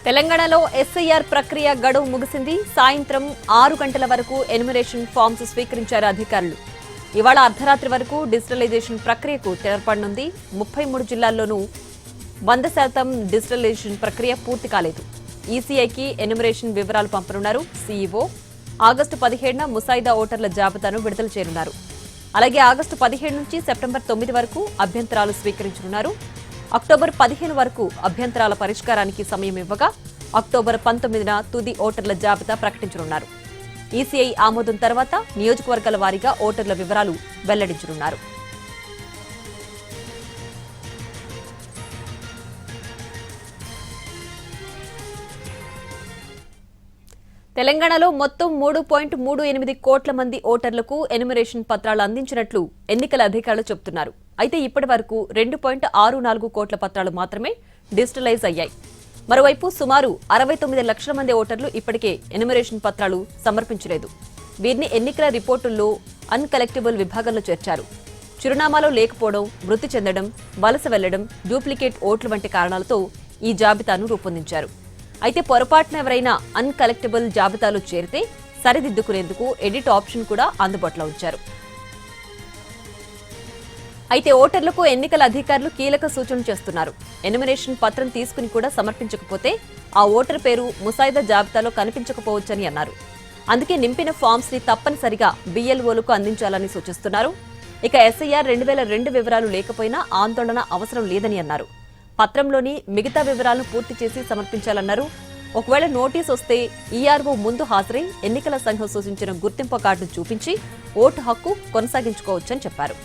తెలంగాణలో ఎస్ఐఆర్ ప్రక్రియ గడువు ముగిసింది. సాయంత్రం 6 గంటల వరకు ఎన్యుమరేషన్ ఫామ్స్ స్వీకరించారు అధికారులు. ఇవాళ అర్ధరాత్రి వరకు డిజిటలైజేషన్ ప్రక్రియకు తెరపడనుంది. 33 జిల్లాల్లోనూ 100% డిజిటలైజేషన్ ప్రక్రియ పూర్తి కాలేదు. ఈసీఐకి ఎన్యుమరేషన్ వివరాలు పంపనున్నారు సీఈఓ. ఆగస్టు 17న ముసాయిదా ఓటర్ల జాబితాను విడుదల చేయనున్నారు. అలాగే ఆగస్టు 17 నుంచి సెప్టెంబర్ 9 వరకు అభ్యంతరాలు స్వీకరించనున్నారు. అక్టోబర్ 15 వరకు అభ్యంతరాల పరిష్కారానికి సమయం ఇవ్వగా అక్టోబర్ 19న తుది ఓటర్ల జాబితా ప్రకటించనున్నారు. ఈసీఐ ఆమోదం తర్వాత నియోజకవర్గాల వారీగా ఓటర్ల వివరాలు వెల్లడించనున్నారు. తెలంగాణలో మొత్తం 3.38 కోట్ల మంది ఓటర్లకు ఎన్యుమరేషన్ పత్రాలు అందించినట్లు ఎన్నికల అధికారులు చెబుతున్నారు. అయితే ఇప్పటి వరకు 2.64 కోట్ల పత్రాలు మాత్రమే డిజిటలైజ్ అయ్యాయి. మరోవైపు సుమారు 69 లక్షల మంది ఓటర్లు ఇప్పటికే ఎన్యుమరేషన్ పత్రాలు సమర్పించలేదు. వీరిని ఎన్నికల రిపోర్టుల్లో అన్కలెక్టబుల్ విభాగంలో చేర్చారు. చిరునామాలో లేకపోవడం, మృతి చెందడం, వలస వెళ్లడం, డూప్లికేట్ ఓట్లు వంటి కారణాలతో ఈ జాబితాను రూపొందించారు. అయితే పొరపాటున ఎవరైనా అన్కలెక్టబుల్ జాబితాలో చేరితే సరిదిద్దుకునేందుకు ఎడిట్ ఆప్షన్ కూడా అందుబాటులో ఉంచారు. అయితే ఓటర్లకు ఎన్నికల అధికారులు కీలక సూచనలు చేస్తున్నారు. ఎన్యుమరేషన్ పత్రం తీసుకుని కూడా సమర్పించకపోతే ఆ ఓటర్ పేరు ముసాయిదా జాబితాలో కనిపించకపోవచ్చని అన్నారు. అందుకే నింపిన ఫామ్స్ ని తప్పనిసరిగా బిఎల్ఓలకు అందించాలని సూచిస్తున్నారు. ఇక ఎస్ఐఆర్ 2002 వివరాలు లేకపోయినా ఆందోళన అవసరం లేదని అన్నారు. పత్రంలోని మిగతా వివరాలను పూర్తి చేసి సమర్పించాలన్నారు. ఒకవేళ నోటీస్ వస్తే ఈఆర్ఓ ముందు హాజరై ఎన్నికల సంఘం సూచించిన గుర్తింపు కార్డు చూపించి ఓటు హక్కు కొనసాగించుకోవచ్చని చెప్పారు.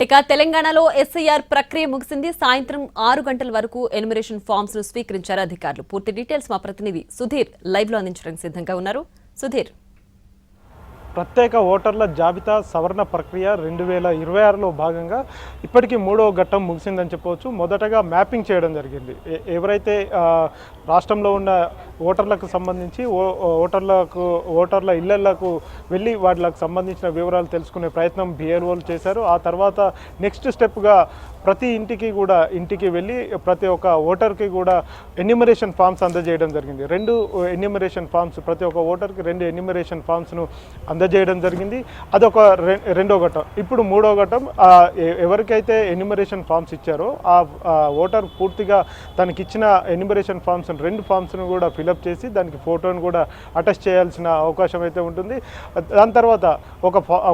ఇక తెలంగాణలో ఎస్ఐఆర్ ప్రక్రియ ముగిసింది. సాయంత్రం 6 గంటల వరకు ఎన్యుమరేషన్ ఫామ్స్ ను స్వీకరించారు అధికారులు. పూర్తి డీటెయిల్స్ మా ప్రతినిధి సుధీర్ లైవ్ లో అందించడానికి సిద్ధంగా ఉన్నారు. సుధీర్, ప్రత్యేక ఓటర్ల జాబితా సవరణ ప్రక్రియ 2026లో భాగంగా ఇప్పటికీ 3వ ఘట్టం ముగిసిందని చెప్పవచ్చు. మొదటగా మ్యాపింగ్ చేయడం జరిగింది. ఎవరైతే రాష్ట్రంలో ఉన్న ఓటర్లకు సంబంధించి ఓటర్ల ఇళ్లకు వెళ్ళి వాటికి సంబంధించిన వివరాలు తెలుసుకునే ప్రయత్నం బిఎల్ఓలు చేశారు. ఆ తర్వాత నెక్స్ట్ స్టెప్గా ప్రతి ఇంటికి వెళ్ళి ప్రతి ఒక్క ఓటర్కి కూడా ఎన్యుమరేషన్ ఫామ్స్ అందజేయడం జరిగింది. 2 ఎన్యుమరేషన్ ఫామ్స్, ప్రతి ఒక్క ఓటర్కి 2 ఎన్యుమరేషన్ ఫామ్స్ను అందజేయడం జరిగింది. అదొక రెండో ఘట్టం. ఇప్పుడు 3వ ఘట్టం. ఎవరికైతే ఎన్యుమరేషన్ ఫామ్స్ ఇచ్చారో ఆ ఓటర్ పూర్తిగా తనకిచ్చిన ఎన్యుమరేషన్ ఫామ్స్ 2 ఫామ్స్ను కూడా ఫిలప్ చేసి దానికి ఫోటోను కూడా అటాచ్ చేయాల్సిన అవకాశం అయితే ఉంటుంది. దాని తర్వాత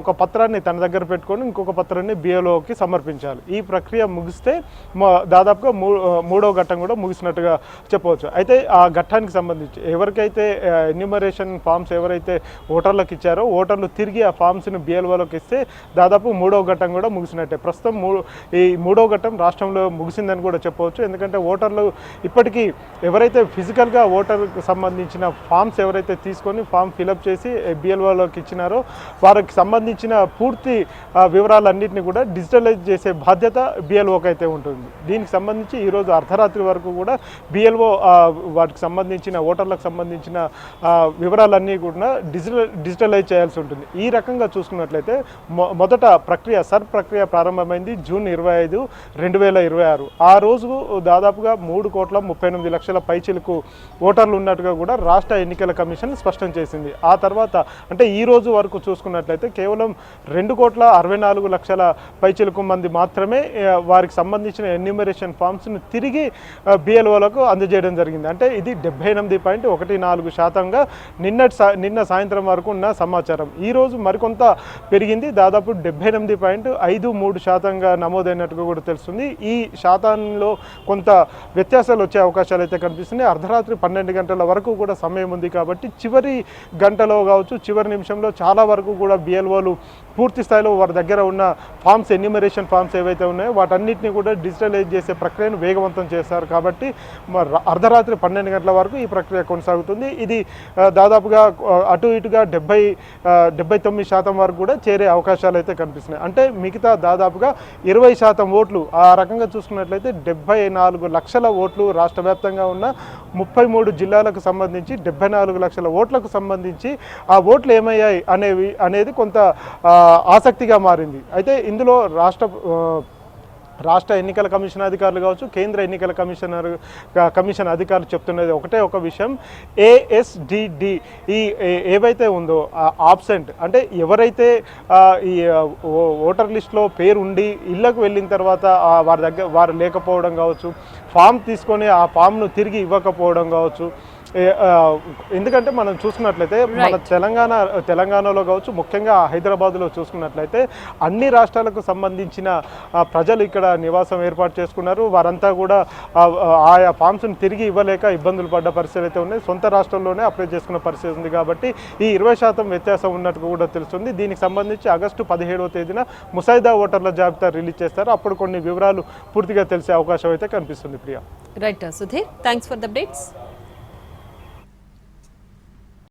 ఒక పత్రాన్ని తన దగ్గర పెట్టుకొని ఇంకొక పత్రాన్ని బిఎల్ఓకి సమర్పించాలి. ఈ ప్రక్రియ ముగిస్తే దాదాపుగా 3వ ఘట్టం కూడా ముగిసినట్టుగా చెప్పవచ్చు. అయితే ఆ ఘట్టానికి సంబంధించి ఎవరికైతే ఎన్యుమరేషన్ ఫామ్స్ ఎవరైతే ఓటర్లకు ఇచ్చారో ఓటర్లు తిరిగి ఆ ఫామ్స్ని బిఎల్ఓలోకి ఇస్తే దాదాపు 3వ ఘట్టం కూడా ముగిసినట్టే. ప్రస్తుతం ఈ 3వ ఘట్టం రాష్ట్రంలో ముగిసిందని కూడా చెప్పవచ్చు. ఎందుకంటే ఓటర్లు ఇప్పటికీ ఎవరైతే ఫిజికల్గా ఓటర్కు సంబంధించిన ఫామ్స్ ఎవరైతే తీసుకొని ఫామ్ ఫిలప్ చేసి బిఎల్ఓలోకి ఇచ్చినారో వారికి సంబంధించిన పూర్తి వివరాలన్నింటినీ కూడా డిజిటలైజ్ చేసే బాధ్యత బిఎల్ఓకి అయితే ఉంటుంది. దీనికి సంబంధించి ఈరోజు అర్ధరాత్రి వరకు కూడా బిఎల్ఓ వాటికి సంబంధించిన ఓటర్లకు సంబంధించిన వివరాలన్నీ కూడా డిజిటలైజ్ చేయాల్సి ఉంటుంది. ఈ రకంగా చూసుకున్నట్లయితే మొదట ప్రక్రియ ప్రారంభమైంది జూన్ 25, 2026. ఆ రోజు దాదాపుగా 3,38,00,000 పైచిలకు ఓటర్లు ఉన్నట్టుగా కూడా రాష్ట్ర ఎన్నికల కమిషన్ స్పష్టం చేసింది. ఆ తర్వాత అంటే ఈ రోజు వరకు చూసుకున్నట్లయితే కేవలం 2,64,00,000 పైచిలకు మంది మాత్రమే వారికి సంబంధించిన ఎన్యూమరేషన్ ఫామ్స్ను తిరిగి బిఎల్ఓలకు అందజేయడం జరిగింది. అంటే ఇది 78.14%గా నిన్న సాయంత్రం వరకు ఉన్న సమాచారం. ఈరోజు మరికొంత పెరిగింది. దాదాపు 78.53%గా నమోదైనట్టుగా కూడా తెలుస్తుంది. ఈ శాతంలో కొంత వ్యత్యాసాలు వచ్చే అవకాశాలు అయితే కనిపిస్తున్నాయి. అర్ధరాత్రి 12 గంటల వరకు కూడా సమయం ఉంది కాబట్టి చివరి గంటలో కావచ్చు, చివరి నిమిషంలో చాలా వరకు కూడా బిఎల్ఓలు పూర్తి స్థాయిలో వారి దగ్గర ఉన్న ఫామ్స్, ఎన్యూమరేషన్ ఫామ్స్ ఏవైతే ఉన్నాయో వాటన్నిటిని కూడా డిజిటలైజ్ చేసే ప్రక్రియను వేగవంతం చేస్తారు. కాబట్టి అర్ధరాత్రి 12 గంటల వరకు ఈ ప్రక్రియ కొనసాగుతుంది. ఇది దాదాపుగా అటు ఇటుగా 79% వరకు కూడా చేరే అవకాశాలు అయితే కనిపిస్తున్నాయి. అంటే మిగతా దాదాపుగా 20% ఓట్లు ఆ రకంగా చూసుకున్నట్లయితే 74 లక్షల ఓట్లు రాష్ట్ర వ్యాప్తంగా ఉన్న 33 జిల్లాలకు సంబంధించి 74 లక్షల ఓట్లకు సంబంధించి ఆ ఓట్లు ఏమయ్యాయి అనేది కొంత ఆసక్తిగా మారింది. అయితే ఇందులో రాష్ట్ర ఎన్నికల కమిషన్ అధికారులు కావచ్చు, కేంద్ర ఎన్నికల కమిషన్ అధికారులు చెప్తున్నది ఒకటే ఒక విషయం, ASDD ఈ ఏవైతే ఉందో ఆబ్సెంట్ అంటే ఎవరైతే ఈ ఓటర్ లిస్టులో పేరు ఉండి ఇళ్లకు వెళ్ళిన తర్వాత వారు లేకపోవడం కావచ్చు, ఫామ్ తీసుకొని ఆ ఫామ్ను తిరిగి ఇవ్వకపోవడం కావచ్చు. ఎందుకంటే మనం చూసుకున్నట్లయితే మన తెలంగాణలో కావచ్చు, ముఖ్యంగా హైదరాబాద్లో చూసుకున్నట్లయితే అన్ని రాష్ట్రాలకు సంబంధించిన ప్రజలు ఇక్కడ నివాసం ఏర్పాటు చేసుకున్నారు. వారంతా కూడా ఆయా ఫామ్స్ని తిరిగి ఇవ్వలేక ఇబ్బందులు పడ్డ పరిస్థితులు అయితే ఉన్నాయి. సొంత రాష్ట్రంలోనే అప్లై చేసుకున్న పరిస్థితి ఉంది. కాబట్టి ఈ 20% వ్యత్యాసం ఉన్నట్టు కూడా తెలుస్తుంది. దీనికి సంబంధించి ఆగస్టు 17వ తేదీన ముసాయిదా ఓటర్ల జాబితా రిలీజ్ చేస్తారు. అప్పుడు కొన్ని వివరాలు పూర్తిగా తెలిసే అవకాశం అయితే కనిపిస్తుంది. Priya. Right Sudheer, thanks for the updates.